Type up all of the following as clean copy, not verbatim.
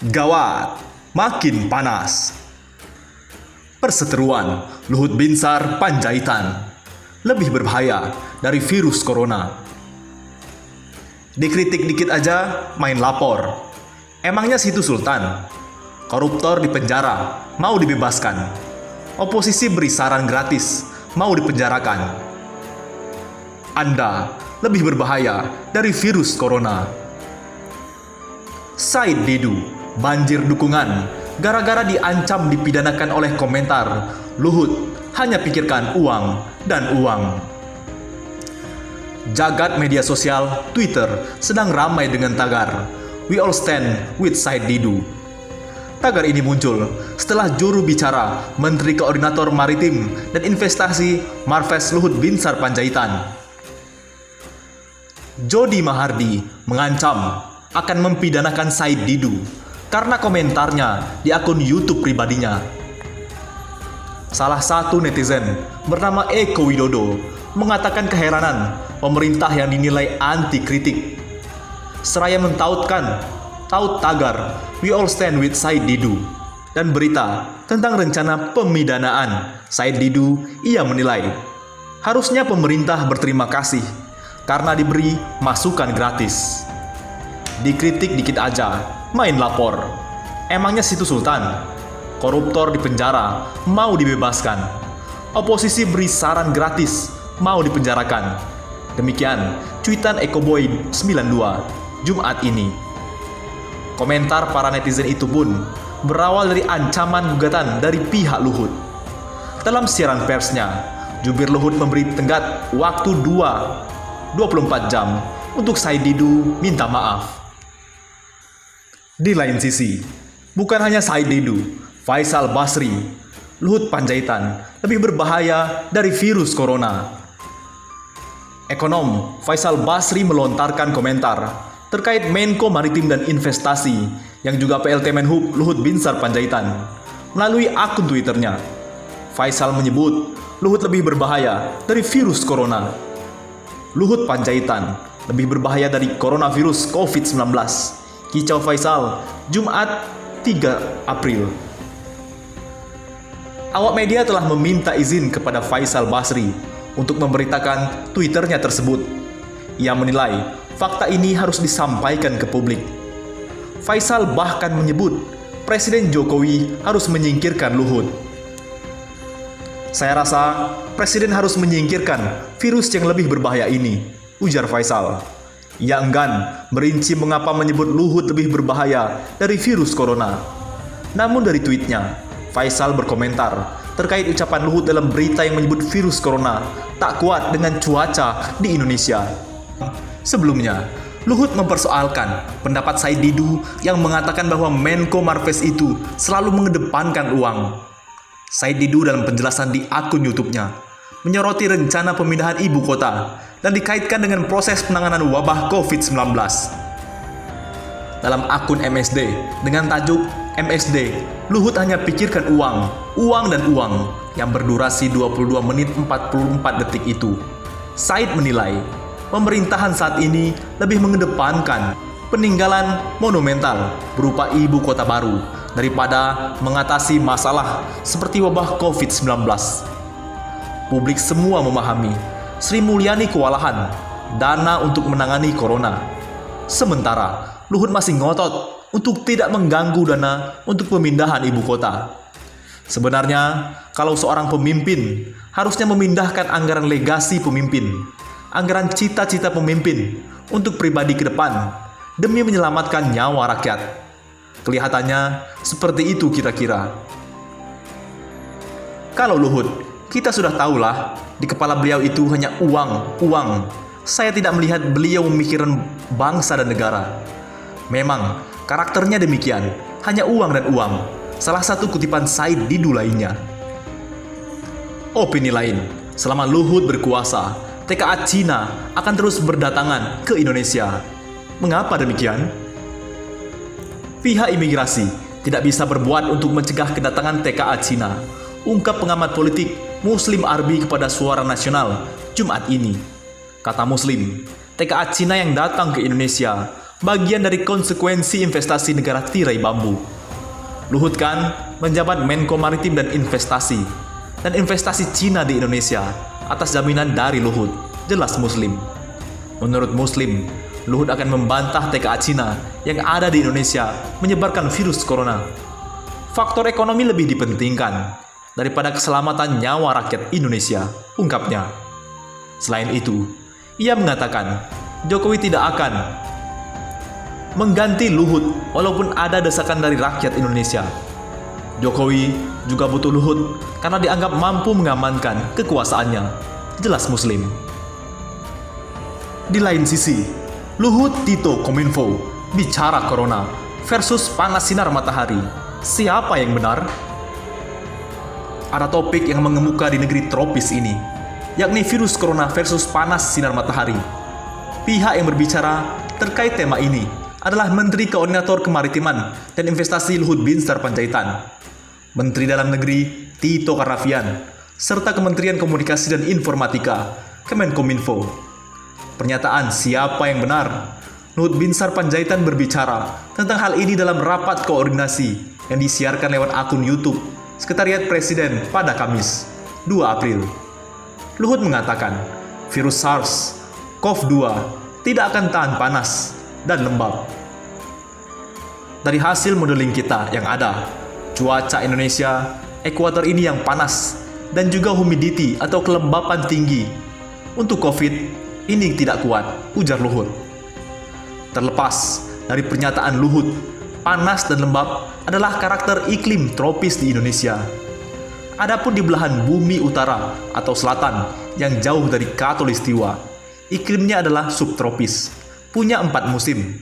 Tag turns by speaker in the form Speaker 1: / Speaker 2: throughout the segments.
Speaker 1: Gawat, makin panas. Perseteruan Luhut Binsar Panjaitan lebih berbahaya dari virus corona. Dikritik dikit aja main lapor. Emangnya situ sultan? Koruptor dipenjara, mau dibebaskan. Oposisi beri saran gratis, mau dipenjarakan. Anda lebih berbahaya dari virus corona. Said Didu banjir dukungan gara-gara diancam dipidanakan oleh komentar Luhut hanya pikirkan uang dan uang. Jagat media sosial Twitter sedang ramai dengan tagar "We all stand with Said Didu". Tagar ini muncul setelah juru bicara Menteri Koordinator Maritim dan Investasi Marves Luhut Binsar Panjaitan, Jody Mahardi, mengancam akan mempidanakan Said Didu karena komentarnya di akun YouTube pribadinya. Salah satu netizen bernama Eko Widodo mengatakan keheranan pemerintah yang dinilai anti kritik, seraya mentautkan tagar "We all stand with Said Didu" dan berita tentang rencana pemidanaan Said Didu. Ia menilai harusnya pemerintah berterima kasih karena diberi masukan gratis. Dikritik dikit aja main lapor. Emangnya situ sultan? Koruptor dipenjara, mau dibebaskan. Oposisi beri saran gratis, mau dipenjarakan. Demikian cuitan Ekoboy 92 Jumat ini. Komentar para netizen itu pun berawal dari ancaman gugatan dari pihak Luhut. Dalam siaran persnya, jubir Luhut memberi tenggat waktu 24 jam untuk Said Didu minta maaf. Di lain sisi, bukan hanya Said Didu, Faisal Basri, Luhut Panjaitan lebih berbahaya dari virus corona. Ekonom Faisal Basri melontarkan komentar terkait Menko Maritim dan Investasi yang juga PLT Menhub Luhut Binsar Panjaitan melalui akun Twitternya. Faisal menyebut Luhut lebih berbahaya dari virus corona. Luhut Panjaitan lebih berbahaya dari coronavirus COVID-19. Kicau Faisal, Jumat 3 April. Awak media telah meminta izin kepada Faisal Basri untuk memberitakan Twitternya tersebut. Ia menilai fakta ini harus disampaikan ke publik. Faisal bahkan menyebut Presiden Jokowi harus menyingkirkan Luhut. "Saya rasa Presiden harus menyingkirkan virus yang lebih berbahaya ini," ujar Faisal. Ia enggan merinci mengapa menyebut Luhut lebih berbahaya dari virus corona. Namun dari tweetnya, Faisal berkomentar terkait ucapan Luhut dalam berita yang menyebut virus corona tak kuat dengan cuaca di Indonesia. Sebelumnya, Luhut mempersoalkan pendapat Said Didu yang mengatakan bahwa Menko Marves itu selalu mengedepankan uang. Said Didu dalam penjelasan di akun YouTube-nya menyoroti rencana pemindahan ibu kota dan dikaitkan dengan proses penanganan wabah COVID-19. Dalam akun MSD dengan tajuk MSD, Luhut hanya pikirkan uang, uang dan uang yang berdurasi 22 menit 44 detik itu. Said menilai pemerintahan saat ini lebih mengedepankan peninggalan monumental berupa ibu kota baru daripada mengatasi masalah seperti wabah COVID-19. Publik semua memahami Sri Mulyani kewalahan dana untuk menangani corona. Sementara Luhut masih ngotot untuk tidak mengganggu dana untuk pemindahan ibu kota. Sebenarnya, kalau seorang pemimpin harusnya memindahkan anggaran legasi pemimpin, anggaran cita-cita pemimpin untuk pribadi ke depan demi menyelamatkan nyawa rakyat. Kelihatannya seperti itu kira-kira. Kalau Luhut, kita sudah tahulah di kepala beliau itu hanya uang, uang. Saya tidak melihat beliau memikirkan bangsa dan negara. Memang karakternya demikian, hanya uang dan uang. Salah satu kutipan Said Didu lainnya. Opini lain, selama Luhut berkuasa, TKA Cina akan terus berdatangan ke Indonesia. Mengapa demikian? Pihak imigrasi tidak bisa berbuat untuk mencegah kedatangan TKA Cina, ungkap pengamat politik Muslim Arbi kepada Suara Nasional Jumat ini. Kata Muslim, TKA Cina yang datang ke Indonesia bagian dari konsekuensi investasi negara tirai bambu. Luhut kan menjabat Menko Maritim dan Investasi, dan investasi Cina di Indonesia atas jaminan dari Luhut jelas Muslim. Menurut Muslim, Luhut akan membantah TKA Cina yang ada di Indonesia menyebarkan virus corona. Faktor ekonomi lebih dipentingkan daripada keselamatan nyawa rakyat Indonesia, ungkapnya. Selain itu, ia mengatakan Jokowi tidak akan mengganti Luhut walaupun ada desakan dari rakyat Indonesia. Jokowi juga butuh Luhut karena dianggap mampu mengamankan kekuasaannya, jelas Muslim. Di lain sisi, Luhut Tito Kominfo bicara corona versus panas sinar matahari. Siapa yang benar? Ada topik yang mengemuka di negeri tropis ini, yakni virus corona versus panas sinar matahari. Pihak yang berbicara terkait tema ini adalah Menteri Koordinator Kemaritiman dan Investasi Luhut Binsar Panjaitan, Menteri Dalam Negeri Tito Karnavian, serta Kementerian Komunikasi dan Informatika Kemenkominfo. Pernyataan siapa yang benar? Luhut Binsar Panjaitan berbicara tentang hal ini dalam rapat koordinasi yang disiarkan lewat akun YouTube Sekretariat Presiden pada Kamis, 2 April. Luhut mengatakan, virus SARS-CoV-2 tidak akan tahan panas dan lembab. Dari hasil modeling kita yang ada, cuaca Indonesia, ekuator ini yang panas, dan juga humidity atau kelembapan tinggi. Untuk COVID, ini tidak kuat, ujar Luhut. Terlepas dari pernyataan Luhut, panas dan lembab adalah karakter iklim tropis di Indonesia. Adapun di belahan bumi utara atau selatan yang jauh dari khatulistiwa, iklimnya adalah subtropis, punya 4 musim.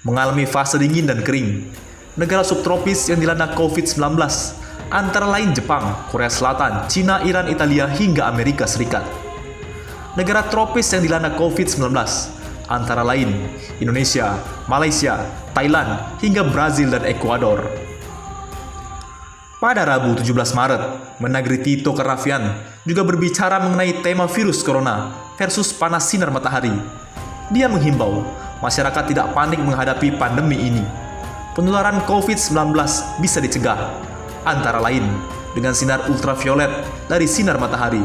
Speaker 1: Mengalami fase dingin dan kering. Negara subtropis yang dilanda COVID-19 antara lain Jepang, Korea Selatan, Cina, Iran, Italia, hingga Amerika Serikat. Negara tropis yang dilanda COVID-19 antara lain Indonesia, Malaysia, Thailand, hingga Brazil dan Ekuador. Pada Rabu 17 Maret, Mendagri Tito Karnavian juga berbicara mengenai tema virus corona versus panas sinar matahari. Dia menghimbau masyarakat tidak panik menghadapi pandemi ini. Penularan COVID-19 bisa dicegah, antara lain dengan sinar ultraviolet dari sinar matahari.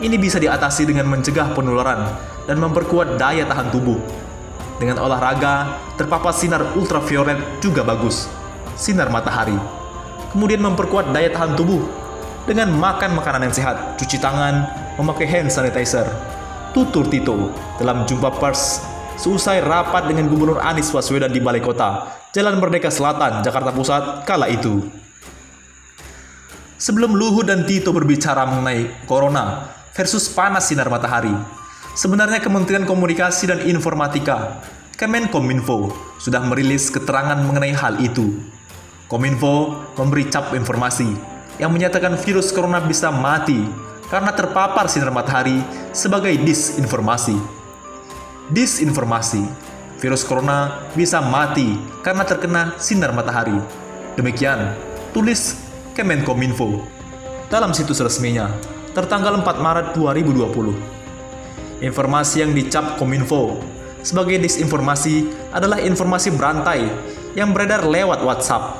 Speaker 1: Ini bisa diatasi dengan mencegah penularan dan memperkuat daya tahan tubuh. Dengan olahraga, terpapar sinar ultraviolet juga bagus, sinar matahari. Kemudian memperkuat daya tahan tubuh dengan makan makanan yang sehat, cuci tangan, memakai hand sanitizer. Tutur Tito dalam jumpa pers seusai rapat dengan Gubernur Anies Baswedan di Balai Kota, Jalan Merdeka Selatan, Jakarta Pusat kala itu. Sebelum Luhut dan Tito berbicara mengenai corona versus panas sinar matahari, sebenarnya Kementerian Komunikasi dan Informatika Kemenkominfo sudah merilis keterangan mengenai hal itu. Kominfo memberi cap informasi yang menyatakan virus corona bisa mati karena terpapar sinar matahari sebagai disinformasi. Disinformasi, virus corona bisa mati karena terkena sinar matahari. Demikian tulis Kemenkominfo dalam situs resminya tertanggal 4 Maret 2020. Informasi yang dicap Kominfo sebagai disinformasi adalah informasi berantai yang beredar lewat WhatsApp.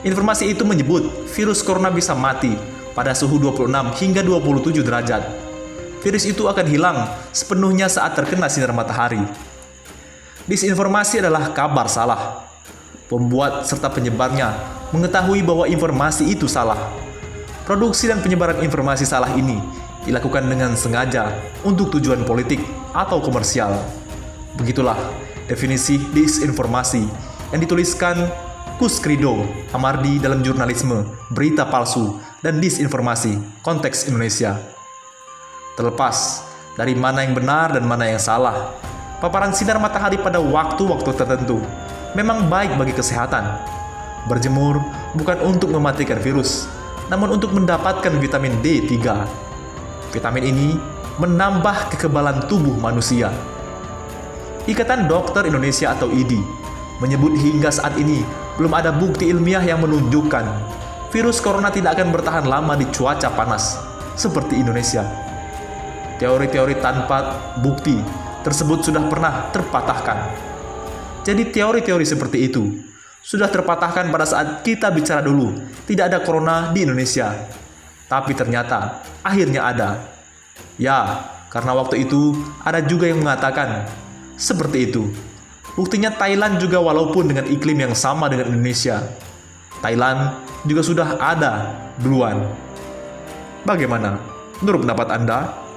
Speaker 1: Informasi itu menyebut virus corona bisa mati pada suhu 26 hingga 27 derajat. Virus itu akan hilang sepenuhnya saat terkena sinar matahari. Disinformasi adalah kabar salah. Pembuat serta penyebarnya mengetahui bahwa informasi itu salah. Produksi dan penyebaran informasi salah ini dilakukan dengan sengaja untuk tujuan politik atau komersial. Begitulah definisi disinformasi yang dituliskan Kusrido Amardi dalam jurnalisme, berita palsu, dan disinformasi konteks Indonesia. Terlepas dari mana yang benar dan mana yang salah, paparan sinar matahari pada waktu-waktu tertentu memang baik bagi kesehatan. Berjemur bukan untuk mematikan virus, namun untuk mendapatkan vitamin D3. Vitamin ini menambah kekebalan tubuh manusia. Ikatan Dokter Indonesia atau IDI menyebut hingga saat ini belum ada bukti ilmiah yang menunjukkan virus corona tidak akan bertahan lama di cuaca panas seperti Indonesia. Teori-teori tanpa bukti tersebut sudah pernah terpatahkan. Jadi teori-teori seperti itu sudah terpatahkan pada saat kita bicara dulu tidak ada corona di Indonesia. Tapi ternyata akhirnya ada. Ya, karena waktu itu ada juga yang mengatakan seperti itu. Buktinya Thailand juga walaupun dengan iklim yang sama dengan Indonesia, Thailand juga sudah ada duluan. Bagaimana? Menurut pendapat Anda?